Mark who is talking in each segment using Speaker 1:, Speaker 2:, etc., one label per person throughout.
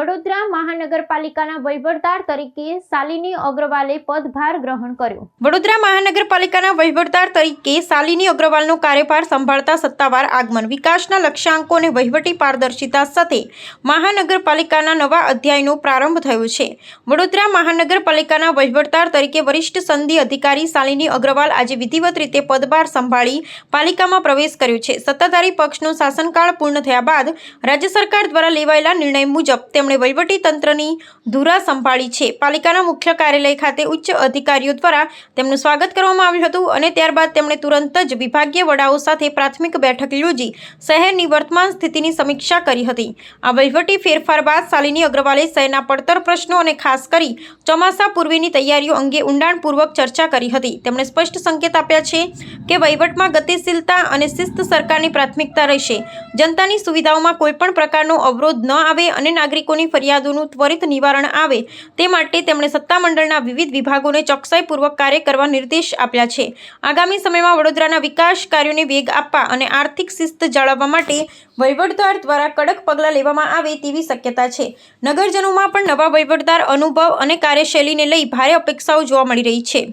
Speaker 1: વડોદરા મહાનગરપાલિકાના વહીવટદાર તરીકે શાલિની અગ્રવાલે પદભાર ગ્રહણ કર્યો। વડોદરા મહાનગરપાલિકાના વહીવટદાર તરીકે શાલિની અગ્રવાલનો કાર્યભાર સંભાળતા સત્તાવાર આગમન, વિકાસના લક્ષ્યાંકો અને વહીવટી પારદર્શિતા સાથે મહાનગરપાલિકાના નવા અધ્યાયનો પ્રારંભ થયો છે। વડોદરા મહાનગરપાલિકાના વહીવટદાર તરીકે વરિષ્ઠ સનદી અધિકારી શાલિની અગ્રવાલ આજે વિધિવત રીતે પદભાર સંભાળી પાલિકામાં પ્રવેશ કર્યો છે। સત્તાધારી પક્ષનો શાસનકાળ પૂર્ણ થયા બાદ રાજ્ય સરકાર દ્વારા લેવાયેલા નિર્ણય મુજબ તેમણે વહીવટી તંત્રની ધુરા સંભાળી છે। પાલિકાના મુખ્ય કાર્યાલય ખાતે ઉચ્ચ અધિકારીઓ દ્વારા તેમનું સ્વાગત કરવામાં આવ્યું હતું અને ત્યારબાદ તેમણે તુરંત જ વિભાગીય વડાઓ સાથે પ્રાથમિક બેઠક યોજી શહેરની વર્તમાન સ્થિતિની સમીક્ષા કરી હતી। આ વહીવટી ફેરફાર બાદ શાલિની અગ્રવાલે શહેરના પડતર પ્રશ્નો અને ખાસ કરી ચોમાસા પૂર્વેની તૈયારીઓ અંગે ઊંડાણપૂર્વક ચર્ચા કરી હતી। તેમણે સ્પષ્ટ સંકેત આપ્યા છે કે વહીવટમાં ગતિશીલતા અને શિસ્ત સરકારની પ્રાથમિકતા રહેશે। જનતાની સુવિધાઓમાં કોઈપણ પ્રકારનો અવરોધ ન આવે અને નાગરિકોની ફરિયાદોનું ત્વરિત નિવારણ આવે તે માટે તેમણે સત્તામંડળના વિવિધ વિભાગોને ચોકસાઈપૂર્વક કાર્ય કરવા નિર્દેશ આપ્યા છે। આગામી સમયમાં વડોદરાના વિકાસ કાર્યોને વેગ આપવા અને આર્થિક શિસ્ત જાળવવા માટે વહીવટદાર દ્વારા કડક પગલાં લેવામાં આવે તેવી શક્યતા છે। નગરજનોમાં પણ નવા વહીવટદાર અનુભવ અને કાર્યશૈલીને લઈ ભારે અપેક્ષાઓ જોવા મળી રહી છે।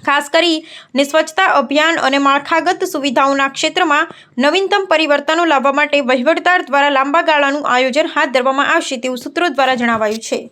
Speaker 1: ખાસ કરીને સ્વચ્છતા અભિયાન અને માળખાગત સુવિધાઓના ક્ષેત્રમાં નવીનતમ પરિવર્તનો લાવવા માટે વહીવટદાર દ્વારા લાંબા ગાળાનું આયોજન હાથ ધરવામાં આવશે તેવું સૂત્રો દ્વારા જણાવાયું છે।